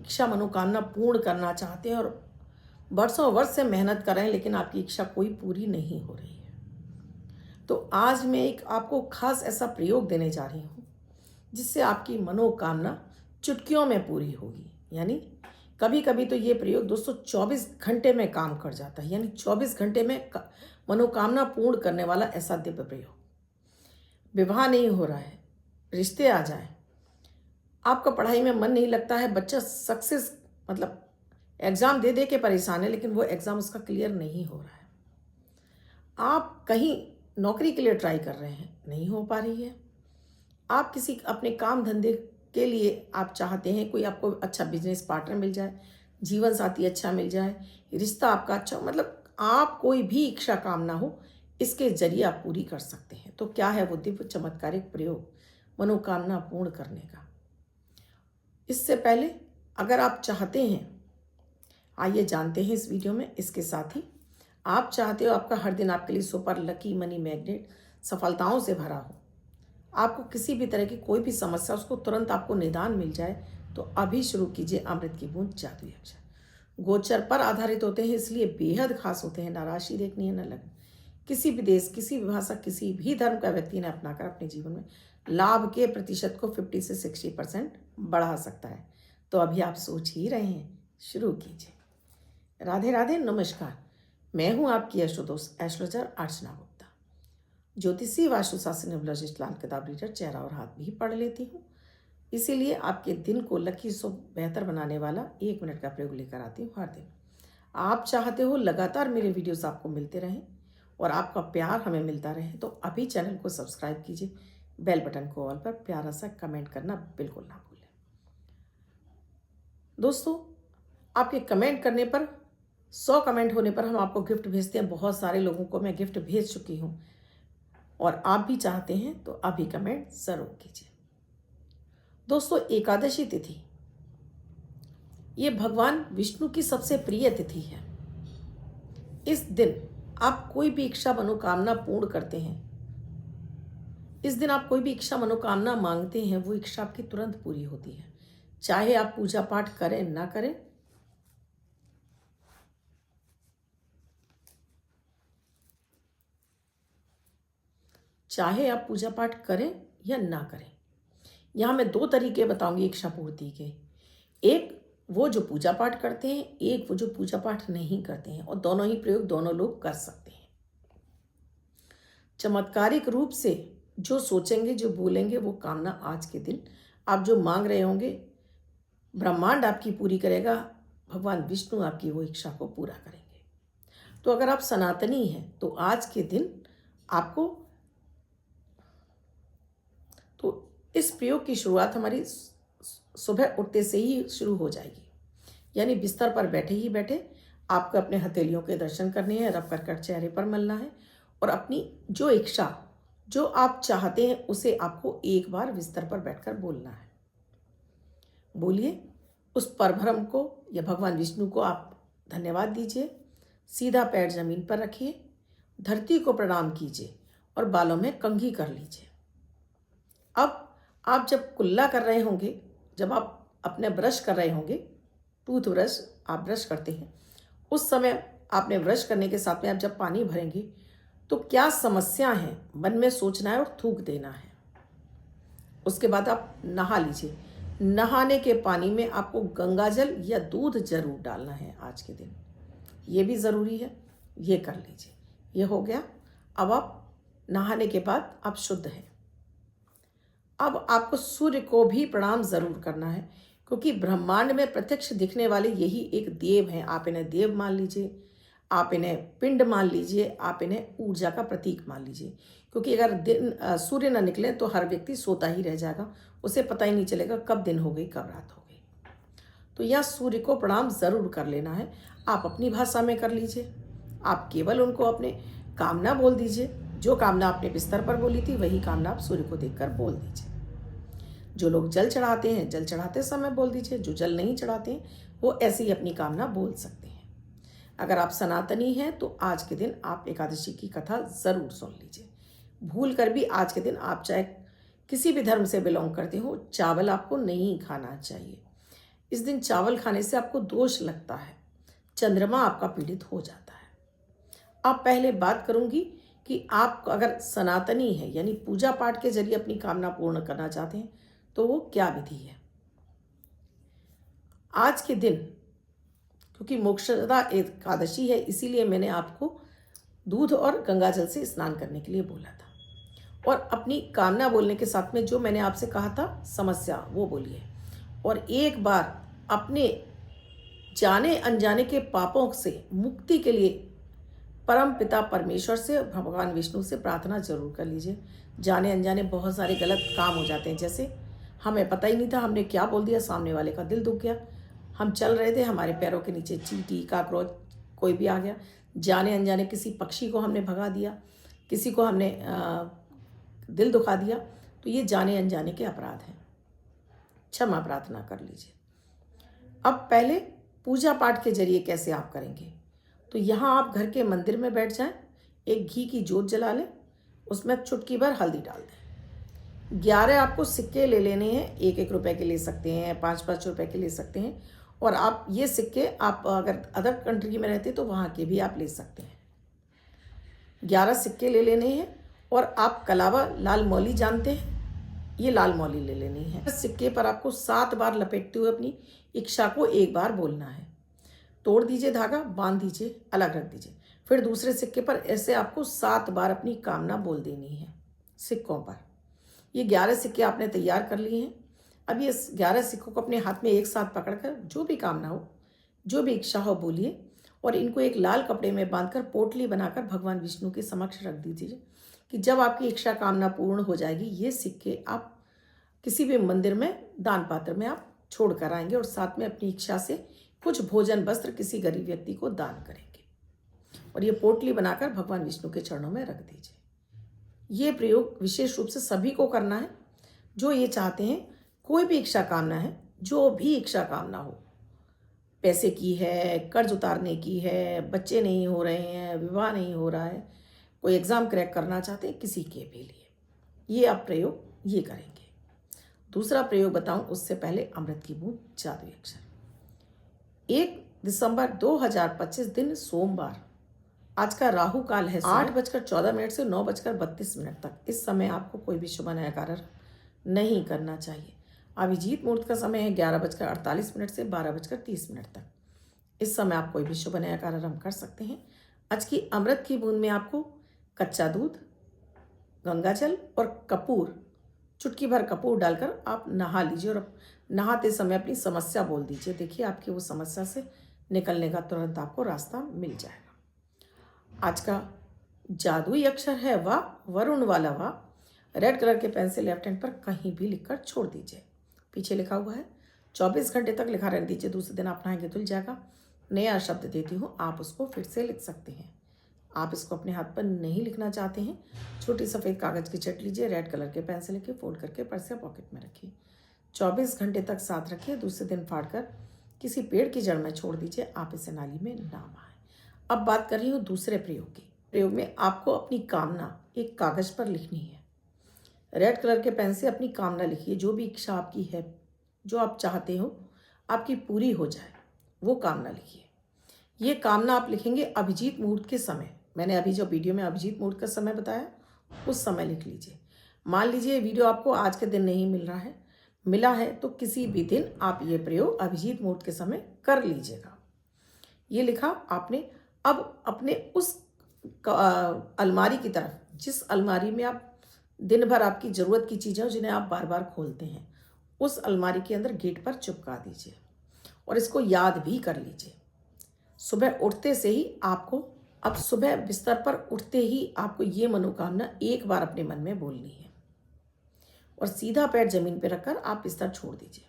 इच्छा मनोकामना पूर्ण करना चाहते हैं और वर्षों वर्ष से मेहनत कर रहे हैं, लेकिन आपकी इच्छा कोई पूरी नहीं हो रही है, तो आज मैं एक आपको खास ऐसा प्रयोग देने जा रही हूँ जिससे आपकी मनोकामना चुटकियों में पूरी होगी। यानी कभी कभी तो ये प्रयोग दोस्तों 24 घंटे में काम कर जाता है, यानी 24 घंटे में मनोकामना पूर्ण करने वाला ऐसा दिव्य प्रयोग। विवाह नहीं हो रहा है, रिश्ते आ जाए, आपका पढ़ाई में मन नहीं लगता है, बच्चा सक्सेस मतलब एग्ज़ाम दे दे के परेशान है, लेकिन वो एग्ज़ाम उसका क्लियर नहीं हो रहा है, आप कहीं नौकरी के लिए ट्राई कर रहे हैं, नहीं हो पा रही है, आप किसी अपने काम धंधे के लिए आप चाहते हैं कोई आपको अच्छा बिजनेस पार्टनर मिल जाए, जीवन साथी अच्छा मिल जाए, रिश्ता आपका अच्छा, मतलब आप कोई भी इच्छा कामना हो, इसके जरिए आप पूरी कर सकते हैं। तो क्या है वो दिव्य चमत्कारिक प्रयोग मनोकामना पूर्ण करने का? इससे पहले अगर आप चाहते हैं, आइए जानते हैं इस वीडियो में। इसके साथ ही आप चाहते हो आपका हर दिन आपके लिए सुपर लकी मनी मैग्नेट सफलताओं से भरा हो, आपको किसी भी तरह की कोई भी समस्या उसको तुरंत आपको निदान मिल जाए, तो अभी शुरू कीजिए अमृत की बूंद जादुई अक्षर। गोचर पर आधारित होते हैं, इसलिए बेहद खास होते हैं। ना राशि देखनी है, ना लगन। किसी भी देश, किसी भी भाषा, किसी भी धर्म का व्यक्ति ने अपनाकर अपने जीवन में लाभ के प्रतिशत को 50 से 60% बढ़ा सकता है। तो अभी आप सोच ही रहे हैं, शुरू कीजिए। राधे राधे, नमस्कार। मैं हूं आपकी एस्ट्रोदोस्त एस्ट्रोलॉजर अर्चना गुप्ता, ज्योतिषी वास्तुशास्त्री न्यूमरोलॉजिस्ट, लाल किताब रीडर, चेहरा और हाथ भी पढ़ लेती हूँ। इसीलिए आपके दिन को लकी शुभ बेहतर बनाने वाला 1 मिनट का प्रयोग लेकर आती हूँ हर दिन। आप चाहते हो लगातार मेरे वीडियोस आपको मिलते रहें और आपका प्यार हमें मिलता रहे, तो अभी चैनल को सब्सक्राइब कीजिए, बेल बटन को ऑल पर प्यारा सा कमेंट करना बिल्कुल ना भूलें। दोस्तों, आपके कमेंट करने पर 100 कमेंट होने पर हम आपको गिफ्ट भेजते हैं। बहुत सारे लोगों को मैं गिफ्ट भेज चुकी हूँ और आप भी चाहते हैं तो अभी कमेंट जरूर कीजिए। दोस्तों, एकादशी तिथि ये भगवान विष्णु की सबसे प्रिय तिथि है। इस दिन आप कोई भी इच्छा मनोकामना पूर्ण करते हैं, इस दिन आप कोई भी इच्छा मनोकामना मांगते हैं, वो इच्छा आपकी तुरंत पूरी होती है। चाहे आप पूजा पाठ करें ना करें, चाहे आप पूजा पाठ करें या ना करें। यहाँ मैं 2 तरीके बताऊंगी इच्छा पूर्ति के। एक वो जो पूजा पाठ करते हैं, एक वो जो पूजा पाठ नहीं करते हैं, और दोनों ही प्रयोग दोनों लोग कर सकते हैं। चमत्कारिक रूप से जो सोचेंगे, जो बोलेंगे, वो कामना आज के दिन आप जो मांग रहे होंगे, ब्रह्मांड आपकी पूरी करेगा। भगवान विष्णु आपकी वो इच्छा को पूरा करेंगे। तो अगर आप सनातनी हैं तो आज के दिन आपको, तो इस प्रयोग की शुरुआत हमारी सुबह उठते से ही शुरू हो जाएगी। यानी बिस्तर पर बैठे ही बैठे आपको अपने हथेलियों के दर्शन करने हैं, रब कर कर चेहरे पर मलना है और अपनी जो इच्छा, जो आप चाहते हैं, उसे आपको एक बार बिस्तर पर बैठकर बोलना है। बोलिए, उस परब्रह्म को या भगवान विष्णु को आप धन्यवाद दीजिए। सीधा पैर जमीन पर रखिए, धरती को प्रणाम कीजिए और बालों में कंघी कर लीजिए। अब आप जब कुल्ला कर रहे होंगे, जब आप अपने ब्रश कर रहे होंगे, टूथ ब्रश आप ब्रश करते हैं, उस समय आपने ब्रश करने के साथ में आप जब पानी भरेंगे तो क्या समस्या है मन में सोचना है और थूक देना है। उसके बाद आप नहा लीजिए। नहाने के पानी में आपको गंगाजल या दूध जरूर डालना है आज के दिन, ये भी ज़रूरी है, ये कर लीजिए। ये हो गया। अब आप नहाने के बाद आप शुद्ध हैं। अब आपको सूर्य को भी प्रणाम जरूर करना है, क्योंकि ब्रह्मांड में प्रत्यक्ष दिखने वाले यही एक देव हैं। आप इन्हें देव मान लीजिए, आप इन्हें पिंड मान लीजिए, आप इन्हें ऊर्जा का प्रतीक मान लीजिए। क्योंकि अगर दिन सूर्य न निकले तो हर व्यक्ति सोता ही रह जाएगा, उसे पता ही नहीं चलेगा कब दिन हो गई कब रात हो गई। तो यह सूर्य को प्रणाम जरूर कर लेना है। आप अपनी भाषा में कर लीजिए, आप केवल उनको अपने कामना बोल दीजिए। जो कामना आपने बिस्तर पर बोली थी वही कामना आप सूर्य को देखकर बोल दीजिए। जो लोग जल चढ़ाते हैं, जल चढ़ाते समय बोल दीजिए। जो जल नहीं चढ़ाते हैं वो ऐसे ही अपनी कामना बोल सकते हैं। अगर आप सनातनी हैं तो आज के दिन आप एकादशी की कथा ज़रूर सुन लीजिए। भूल कर भी आज के दिन आप चाहे किसी भी धर्म से बिलोंग करते हो, चावल आपको नहीं खाना चाहिए। इस दिन चावल खाने से आपको दोष लगता है, चंद्रमा आपका पीड़ित हो जाता है। अब पहले बात करूंगी कि आप अगर सनातनी है यानी पूजा पाठ के जरिए अपनी कामना पूर्ण करना चाहते हैं तो वो क्या विधि है। आज के दिन क्योंकि मोक्षदा एकादशी है इसीलिए मैंने आपको दूध और गंगाजल से स्नान करने के लिए बोला था। और अपनी कामना बोलने के साथ में जो मैंने आपसे कहा था समस्या वो बोलिए, और एक बार अपने जाने अनजाने के पापों से मुक्ति के लिए परम पिता परमेश्वर से, भगवान विष्णु से प्रार्थना जरूर कर लीजिए। जाने अनजाने बहुत सारे गलत काम हो जाते हैं, जैसे हमें पता ही नहीं था हमने क्या बोल दिया, सामने वाले का दिल दुख गया। हम चल रहे थे, हमारे पैरों के नीचे चींटी काकरोच कोई भी आ गया, जाने अनजाने किसी पक्षी को हमने भगा दिया, किसी को हमने दिल दुखा दिया, तो ये जाने अनजाने के अपराध हैं। क्षमा प्रार्थना कर लीजिए। अब पहले पूजा पाठ के जरिए कैसे आप करेंगे, तो यहाँ आप घर के मंदिर में बैठ जाएं, एक घी की जोत जला लें, उसमें चुटकी भर हल्दी डाल दें। 11 आपको सिक्के ले लेने हैं, 1-1 रुपए के ले सकते हैं, 5-5 रुपए के ले सकते हैं। और आप ये सिक्के आप अगर अदर कंट्री में रहते तो वहाँ के भी आप ले सकते हैं। 11 सिक्के ले लेने हैं और आप कलावा लाल मौली जानते हैं, ये लाल मौली ले लेनी है। सिक्के पर आपको 7 बार लपेटते हुए अपनी इच्छा को 1 बार बोलना है। तोड़ दीजिए धागा, बांध दीजिए, अलग रख दीजिए। फिर दूसरे सिक्के पर ऐसे आपको 7 बार अपनी कामना बोल देनी है सिक्कों पर। ये 11 सिक्के आपने तैयार कर लिए हैं। अब ये 11 सिक्कों को अपने हाथ में एक साथ पकड़कर जो भी कामना हो, जो भी इच्छा हो बोलिए, और इनको एक लाल कपड़े में बांधकर पोटली बनाकर भगवान विष्णु के समक्ष रख दीजिए कि जब आपकी इच्छा कामना पूर्ण हो जाएगी ये सिक्के आप किसी भी मंदिर में दान पात्र में आप छोड़ कर आएंगे और साथ में अपनी इच्छा से कुछ भोजन वस्त्र किसी गरीब व्यक्ति को दान करेंगे। और ये पोटली बनाकर भगवान विष्णु के चरणों में रख दीजिए। ये प्रयोग विशेष रूप से सभी को करना है जो ये चाहते हैं, कोई भी इच्छा कामना है, जो भी इच्छा कामना हो, पैसे की है, कर्ज उतारने की है, बच्चे नहीं हो रहे हैं, विवाह नहीं हो रहा है, कोई एग्ज़ाम क्रैक करना चाहते हैं, किसी के भी लिए ये आप प्रयोग ये करेंगे। दूसरा प्रयोग बताऊं उससे पहले अमृत की बूंद जादुई अक्षर। 1 दिसंबर 2025 दिन सोमवार, आज का राहु काल है 8:14 से 9:32 तक। इस समय आपको कोई भी शुभ नया कार्य नहीं करना चाहिए। अभिजीत मुहूर्त का समय है 11:48 से 12:30 तक। इस समय आप कोई भी शुभ नया कार्य कर सकते हैं। आज की अमृत की बूंद में आपको कच्चा दूध, गंगाजल और कपूर, चुटकी भर कपूर डालकर आप नहा लीजिए और नहाते समय अपनी समस्या बोल दीजिए। देखिए आपकी वो समस्या से निकलने का तुरंत आपको रास्ता मिल जाएगा। आज का जादुई अक्षर है वाह, वरुण वाला वाह। रेड कलर के पेन से लेफ्ट हैंड पर कहीं भी लिखकर छोड़ दीजिए। पीछे लिखा हुआ है 24 घंटे तक लिखा रहने दीजिए। दूसरे दिन आप नहाएंगे धुल जाएगा। नया शब्द देती हूँ, आप उसको फिर से लिख सकते हैं। आप इसको अपने हाथ पर नहीं लिखना चाहते हैं, छोटी सफ़ेद कागज़ की चट लीजिए, रेड कलर के पेन से लेके फोल्ड करके पर्स या पॉकेट में रखिए। 24 घंटे तक साथ रखिए। दूसरे दिन फाड़कर किसी पेड़ की जड़ में छोड़ दीजिए। आप इसे नाली में ना बहाएं। अब बात कर रही हूँ दूसरे प्रयोग की। प्रयोग में आपको अपनी कामना एक कागज़ पर लिखनी है। रेड कलर के पेन से अपनी कामना लिखिए, जो भी इच्छा आपकी है, जो आप चाहते हो आपकी पूरी हो जाए, वो कामना लिखिए। ये कामना आप लिखेंगे अभिजीत मुहूर्त के समय। मैंने अभी जो वीडियो में अभिजीत मुहूर्त का समय बताया उस समय लिख लीजिए। मान लीजिए वीडियो आपको आज के दिन नहीं मिल रहा है, मिला है तो किसी भी दिन आप ये प्रयोग अभिजीत मुहूर्त के समय कर लीजिएगा। ये लिखा आपने। अब अपने उस अलमारी की तरफ, जिस अलमारी में आप दिन भर आपकी ज़रूरत की चीज़ें हो जिन्हें आप बार बार खोलते हैं, उस अलमारी के अंदर गेट पर चिपका दीजिए और इसको याद भी कर लीजिए। सुबह उठते से ही आपको, अब सुबह बिस्तर पर उठते ही आपको ये मनोकामना एक बार अपने मन में बोलनी है और सीधा पैर जमीन पर रखकर आप बिस्तर छोड़ दीजिए।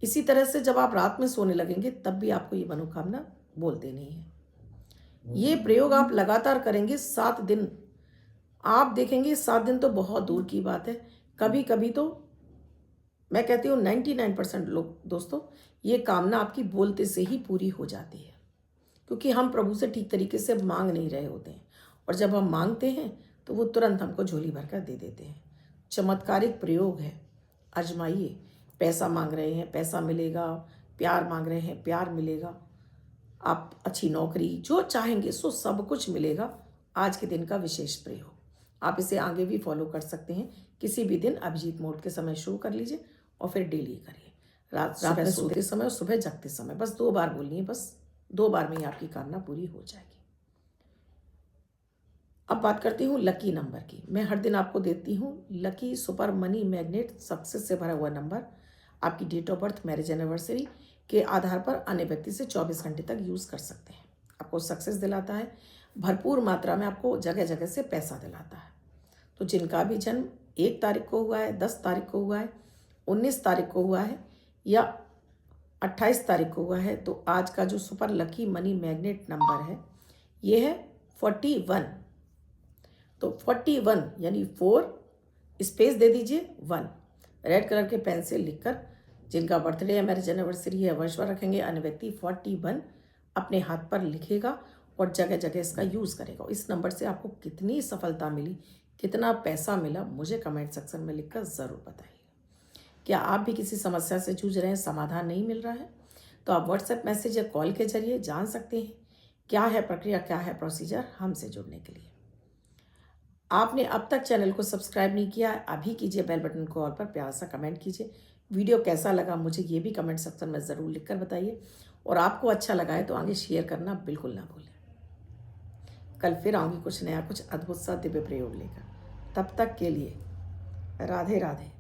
इसी तरह से जब आप रात में सोने लगेंगे तब भी आपको ये मनोकामना बोल देनी है। ये प्रयोग आप लगातार करेंगे 7 दिन। आप देखेंगे 7 दिन तो बहुत दूर की बात है, कभी कभी तो मैं कहती हूँ 99% लोग दोस्तों ये कामना आपकी बोलते से ही पूरी हो जाती है, क्योंकि हम प्रभु से ठीक तरीके से मांग नहीं रहे होते हैं और जब हम मांगते हैं तो वो तुरंत हमको झोली भरकर दे देते हैं। चमत्कारिक प्रयोग है, आजमाइए। पैसा मांग रहे हैं, पैसा मिलेगा, प्यार मांग रहे हैं, प्यार मिलेगा। आप अच्छी नौकरी जो चाहेंगे सो सब कुछ मिलेगा। आज के दिन का विशेष प्रयोग, आप इसे आगे भी फॉलो कर सकते हैं। किसी भी दिन अभिजीत मुहूर्त के समय शुरू कर लीजिए और फिर डेली करिए। रात में सोते समय और सुबह जगते समय बस 2 बार बोलनी है, बस 2 बार में ही आपकी कामना पूरी हो जाएगी। अब बात करती हूँ लकी नंबर की। मैं हर दिन आपको देती हूँ lucky super money magnet success से भरा हुआ नंबर। आपकी date of birth, marriage anniversary के आधार पर अन्य व्यक्ति से 24 घंटे तक यूज़ कर सकते हैं। आपको सक्सेस दिलाता है, भरपूर मात्रा में आपको जगह जगह से पैसा दिलाता है। तो जिनका भी जन्म 1 तारीख को हुआ है, 10 तारीख को हुआ है, 19 तारीख को हुआ है या 28 तारीख को हुआ है, तो आज का जो super lucky money magnet number है ये है 41। तो 41 यानी 4 स्पेस दे दीजिए 1, रेड कलर के पेन से लिखकर जिनका बर्थडे या मैरिज एनिवर्सरी है वर्षभर रखेंगे, अन्य व्यक्ति 41 अपने हाथ पर लिखेगा और जगह जगह इसका यूज़ करेगा। इस नंबर से आपको कितनी सफलता मिली, कितना पैसा मिला, मुझे कमेंट सेक्शन में लिखकर ज़रूर बताइए। क्या आप भी किसी समस्या से जूझ रहे हैं, समाधान नहीं मिल रहा है, तो आप व्हाट्सएप मैसेज या कॉल के जरिए जान सकते हैं क्या है प्रक्रिया, क्या है प्रोसीजर हमसे जुड़ने के लिए। आपने अब तक चैनल को सब्सक्राइब नहीं किया है, अभी कीजिए, बेल बटन को ऑल पर प्यार सा कमेंट कीजिए। वीडियो कैसा लगा मुझे ये भी कमेंट सेक्शन में ज़रूर लिखकर बताइए और आपको अच्छा लगा है तो आगे शेयर करना बिल्कुल ना भूलें। कल फिर आऊँगी कुछ नया, कुछ अद्भुत सा दिव्य प्रयोग लेकर। तब तक के लिए राधे राधे।